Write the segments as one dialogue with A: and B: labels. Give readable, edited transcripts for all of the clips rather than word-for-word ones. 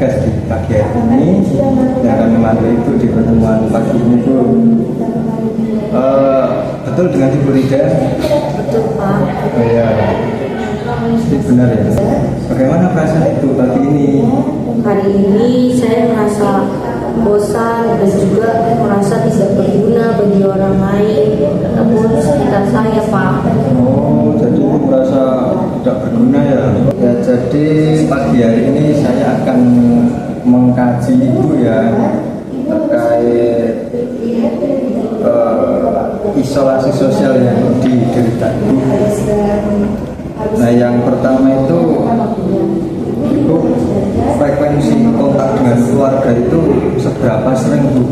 A: bertugas di pagi hari ini yang akan membantu Ibu di pertemuan pagi ini, Bu. Betul dengan Ibu Rida?
B: Betul, Pak.
A: Oh ya, itu benar ya. Bagaimana perasaan Ibu pagi ini?
B: Hari ini saya merasa bosan dan juga merasa tidak berguna bagi orang lain ataupun sekitar saya, Pak.
A: Oh, jadi Ibu merasa tidak berguna ya? Ya, jadi pagi hari ini saya akan mengkaji Ibu ya terkait isolasi sosial yang diderita Ibu. Nah, yang pertama itu Ibu, frekuensi kontak dengan keluarga itu seberapa sering, Bu?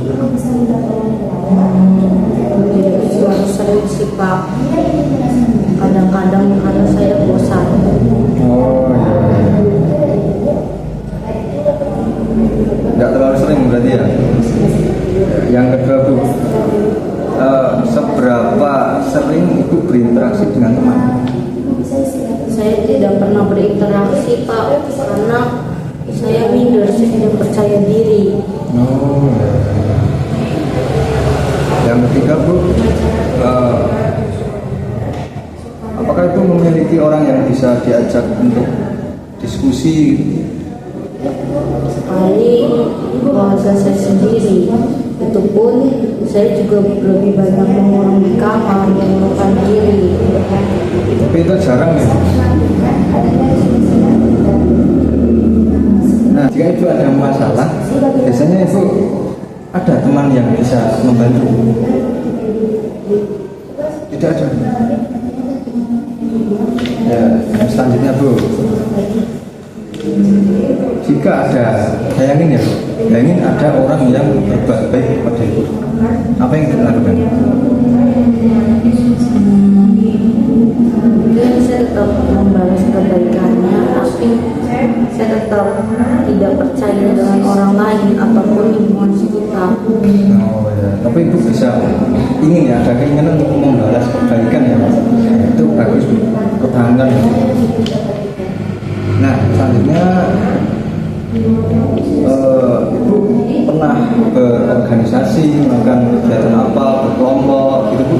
B: Suatu sering sih, Pak. Kadang-kadang karena saya bosan.
A: Oh ya, nggak terlalu sering berarti ya. Yang kedua, Bu, seberapa sering Ibu berinteraksi dengan teman?
B: Saya tidak pernah berinteraksi, Pak, karena saya minder, saya tidak percaya diri.
A: Oh ya. Yang ketiga, Bu, apakah Ibu memiliki orang yang bisa diajak untuk diskusi?
B: Paling keluarga saya sendiri. Itu pun saya juga lebih banyak mengurung di kamar, mengurungkan diri.
A: Tapi itu jarang ya. Nah, jika Ibu ada masalah, biasanya Ibu ada teman yang bisa membantu? Tidak ada. Ya, selanjutnya, Bu, jika ada, bayangin ya, bayangin ada orang yang berbuat baik kepada Ibu, apa yang Ibu lakukan?
B: Mungkin saya tetap membalas kebaikannya, tapi saya tetap tidak percaya dengan orang lain ataupun lingkungan sekitar.
A: Oh ya, tapi Ibu bisa ingin ya, ada keinginan untuk membalas kebaikan ya, itu bagus, Bu, pertahankan ya. Nah, selanjutnya Ibu pernah berorganisasi, melakukan kegiatan apa, berkelompok gitu, Bu?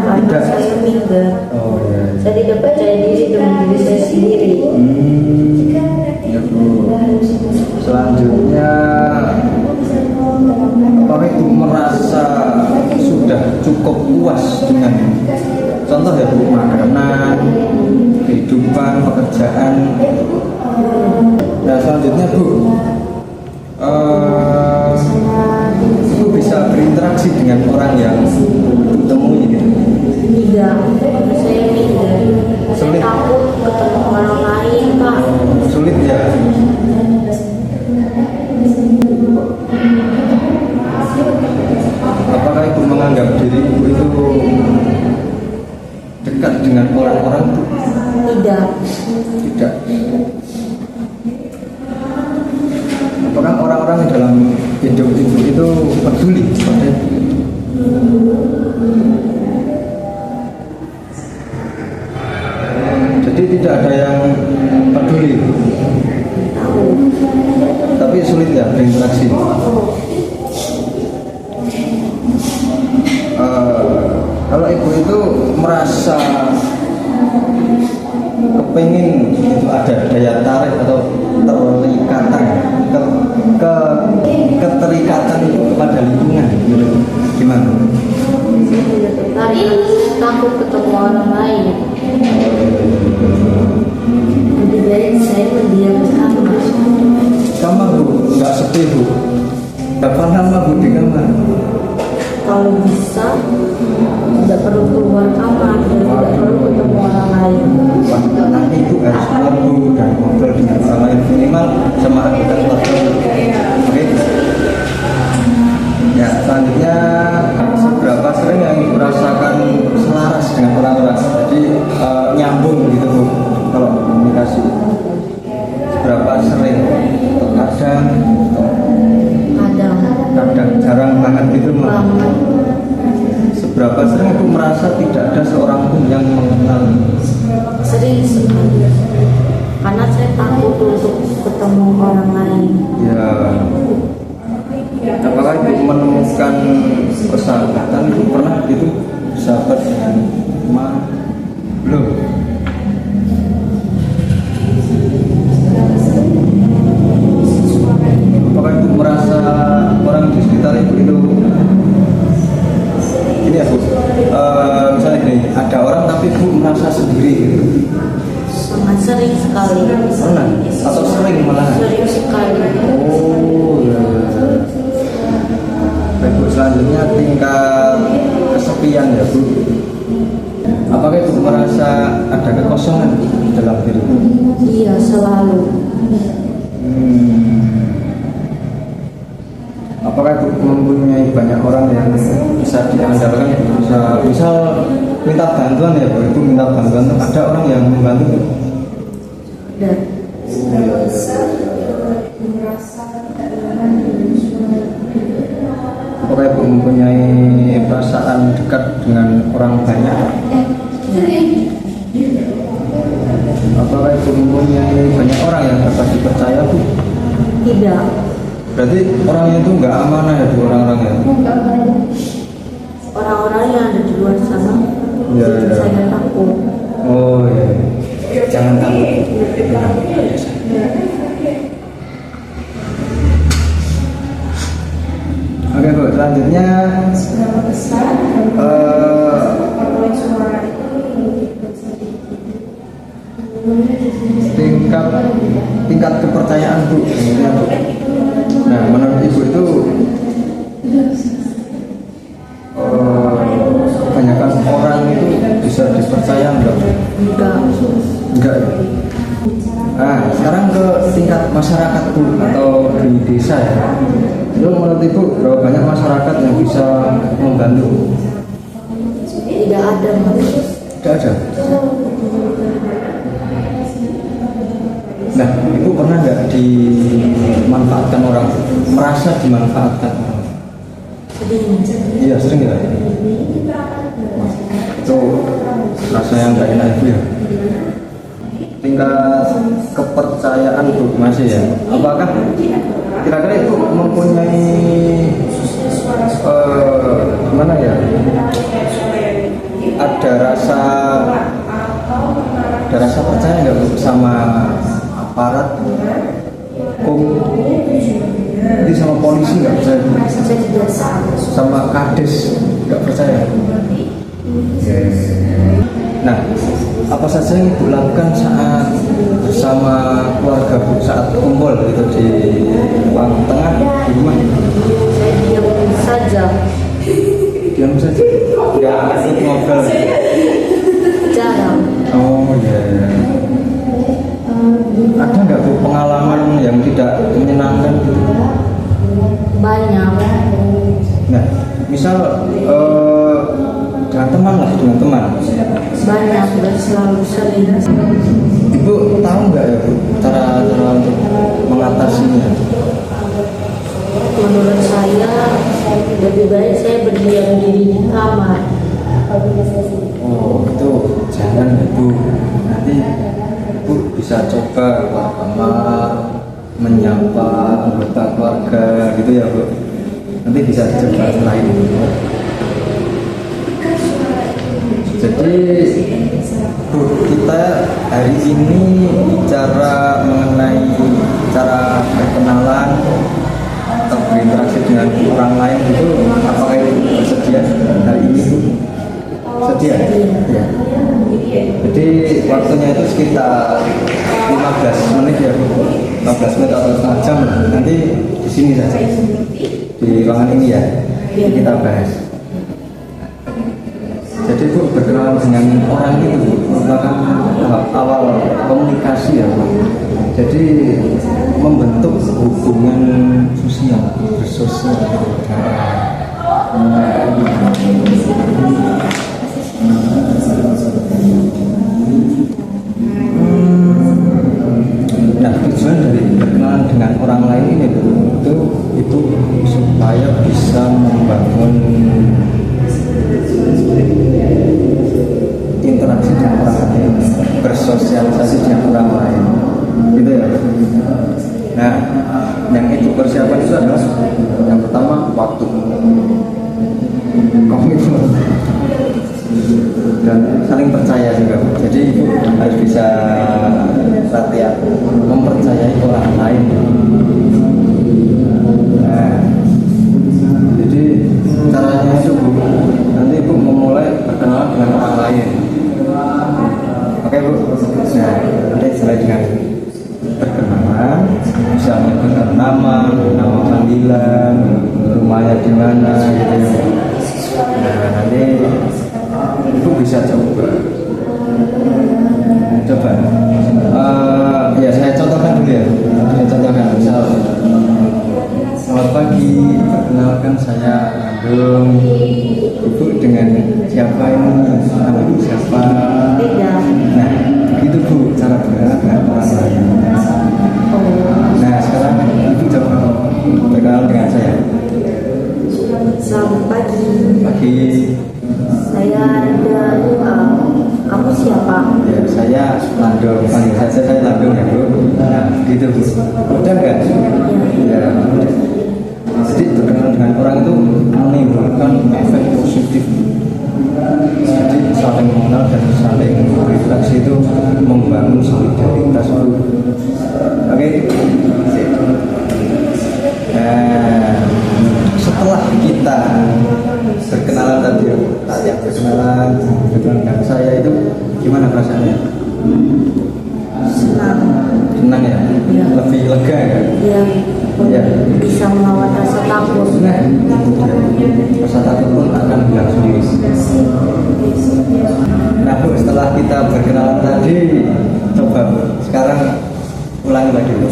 B: Tidak, saya minder.
A: Oh ya.
B: Saya tidak percaya diri dengan diri saya sendiri.
A: Ya, Bu. Selanjutnya, apakah Ibu merasa sudah cukup puas dengan contoh ya, Bu, makanan, kehidupan, pekerjaan? Nah, selanjutnya, Bu, Ibu bisa berinteraksi dengan orang yang Ibu temui gitu?
B: Tidak, saya minder. Saya takut ketemu orang lain, Pak.
A: Sulit ya. Apakah Ibu menganggap diri Ibu itu dekat dengan orang-orang?
B: Tidak.
A: Tidak. Apakah orang-orang dalam hidup Ibu itu peduli pada Ibu? Jadi tidak ada yang peduli, tapi sulit ya berinteraksi. Kalau Ibu itu merasa kepingin itu ada daya tarik atau keterikatan itu kepada lingkungan, gitu. Gimana?
B: Saya tidak tertarik, saya takut ketemu orang lain. Lebih baik saya mendiam di kamar.
A: Kamar, Bu, nggak sepi, Bu. Berapa lama, Bu, di kamar?
B: Kalau bisa tidak perlu keluar kamar dan tidak perlu ketemu orang lain.
A: Nanti Ibu harus keluar, Bu, dan ngobrol dengan orang lain, minimal sama anggota keluarga. Oke? Ya, selanjutnya, seberapa sering yang Ibu rasakan selaras dengan orang-orang? Jadi nyambung gitu, Bu, kalau komunikasi. Seberapa sering? Kadang jarang banget gitu, Mas. Seberapa sering Ibu merasa tidak ada seorang pun yang mengenal?
B: Sering sekali. Karena saya takut untuk ketemu orang lain.
A: Ya, apakah ibu menemukan persahabatan itu pernah gitu sahabat dengan belum? Apakah ibu merasa orang di sekitar ibu itu ini ya bu, misalnya gini, ada orang tapi ibu merasa sendiri gitu?
B: Sangat sering sekali.
A: Pernah? Atau sering malah?
B: Sering sekali.
A: Oh ya. Baik bu, selanjutnya tingkat kesepian ya bu. Apakah ibu merasa ada kekosongan dalam diri ibu?
B: Iya, selalu.
A: Apakah ibu mempunyai banyak orang yang bisa diandalkan, misal minta bantuan ya bu, ibu minta bantuan, ada orang yang membantu?
B: Dan
A: apakah ibu mempunyai perasaan dekat dengan orang banyak? Apakah ibu mempunyai banyak orang yang dapat dipercaya bu?
B: tidak.
A: Berarti orangnya itu nggak amanah ya bu, orang-orangnya?
B: Orang-orang yang ada di luar sana,
A: Ya,
B: bikin
A: ya.
B: saya takut.
A: Oh ya, jangan takut. Oke bu, selanjutnya tingkat kepercayaan bu, ini, bu. Nah menurut ibu itu kebanyakan orang itu bisa dipercaya enggak? Enggak ya? Nah sekarang ke tingkat masyarakat bu, atau di desa ya. Itu menurut ibu berapa banyak masyarakat yang bisa membantu?
B: Tidak ada, Mas.
A: Tidak ada. Nah, ibu pernah nggak dimanfaatkan orang, merasa dimanfaatkan orang?
B: Sedih.
A: Iya sering ya. Itu rasa yang nggak enak ibu ya. Tingkat kepercayaan bu masih ya. Apakah kira-kira ibu mempunyai gimana ya? Ada rasa percaya nggak bu sama aparat hukum, jadi sama polisi nggak percaya,
B: Saya tidak
A: sama kades nggak percaya. Nah, apa saja yang ibu lakukan saat bersama keluarga bu, saat kumpul gitu di ruang tengah di rumah?
B: Saya diam saja.
A: Diam saja, nggak ikut ngobrol.
B: Jarang.
A: Oh ya. Ada nggak bu pengalaman yang tidak menyenangkan gitu?
B: Banyak.
A: Nah, misal dengan teman lah, dengan teman.
B: Banyak dan selalu sering.
A: Ibu tahu nggak ya bu cara untuk mengatasinya?
B: Menurut saya lebih baik saya berdiam diri di kamar.
A: Oh itu jangan ibu, nanti ibu bisa coba keluar kamar, menyapa anggota keluarga gitu ya bu. Nanti bisa dicoba setelah ini. Jadi bu, kita hari ini bicara mengenai cara berkenalan atau berinteraksi dengan orang lain itu, apakah itu bersedia hari ini bu? Sedia? Ya. Jadi waktunya itu sekitar 15 menit ya bu, 15 menit atau setengah jam. Nanti di sini saja, di ruangan ini ya, kita bahas. Jadi bu, berkenalan dengan orang itu bu, merupakan tahap awal komunikasi ya bu. Jadi membentuk hubungan sosial, bersosial gitu. Nah tujuan dari berkenalan dengan orang lain ini itu supaya bisa membangun interaksi dengan orang lain, bersosialisasi dengan orang lain, gitu ya. Nah, yang itu persiapan itu adalah yang pertama waktu, komitmen, dan saling percaya juga. Jadi ibu harus bisa latihan mempercayai orang lain. Nah, jadi caranya itu bu, nanti ibu memulai berkenalan dengan orang lain. Oke bu, nah nanti mulai dengan berkenalan, bisa menyebutkan nama panggilan, rumahnya di mana gitu ya. Nah nanti ibu bisa coba. Ya saya contohkan dulu ya. Saya contohkan misal, selamat pagi, perkenalkan saya Andung. Ibu dengan siapa ini? Nama ibu siapa? Nah, itu bu cara berkenalan dengan orang lain. Nah sekarang ibu coba berkenalan dengan saya.
B: Selamat pagi.
A: Pagi.
B: Saya Rida. Kamu siapa?
A: Ya saya Landung. Panggil saja saya Landung ya bu. Nah gitu bu. Udah nggak? Ya. Jadi berkenalan dengan orang itu menimbulkan efek positif. Jadi saling mengenal dan saling berinteraksi itu membangun solidaritas bu. Oke. Nah, setelah kita berkenalan tadi, latihan berkenalan dengan saya itu gimana perasaannya? Senang ya? Lebih lega ya?
B: Iya.
A: Ya.
B: Bisa melawan rasa takut.
A: Nah, rasa takut pun akan hilang sendiri. Nah bu, setelah kita berkenalan tadi, coba bu, sekarang ulangi lagi bu.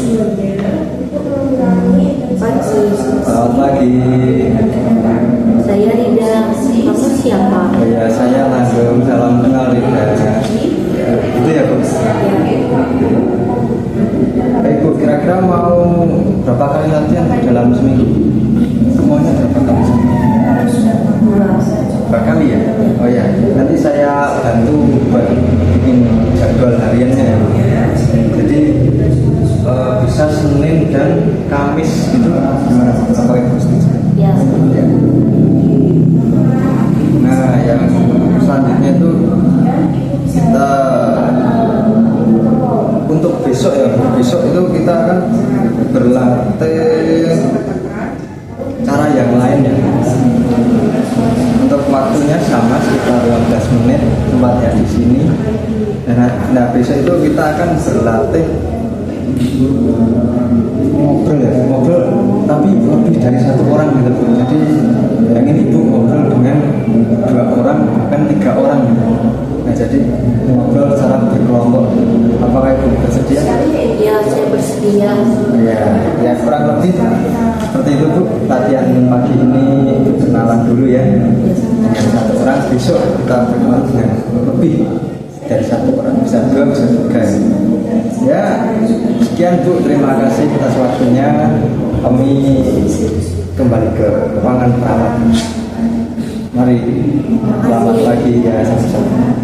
B: Pagi.
A: Selamat pagi.
B: Saya Rida. Kamu siapa?
A: Ya saya Landung, salam kenal Rida. Ya, itu ya bu. Baik bu, kira-kira mau berapa kali latihan dalam seminggu? Semuanya berapa kali seminggu? Berapa kali ya? Oh ya, nanti saya bantu buat bikin jadwal hariannya ya bu. Jadi bisa Senin dan Kamis itu gimana? Apa yang harus
B: Ya.
A: ya. Nah yang selanjutnya itu kita untuk besok ya, besok itu kita akan berlatih cara yang lain ya. Untuk waktunya sama sekitar 15 menit tempatnya di sini. Nah besok itu kita akan berlatih ngobrol tapi lebih dari satu orang gitu. Jadi yang ini ibu ngobrol dengan 2 orang bahkan 3 orang gitu. Nah jadi ngobrol secara berkelompok. Apakah ibu bersedia?
B: Ya, saya bersedia.
A: Ya kurang lebih seperti itu bu. Latihan pagi ini kenalan dulu ya dengan 1 orang. Besok kita berkenalan dengan lebih dari 1 orang, bisa 2 bisa 3 ya. Sekian bu, terima kasih atas waktunya. Kami kembali ke ruangan perawat. Mari, selamat pagi ya sama-sama.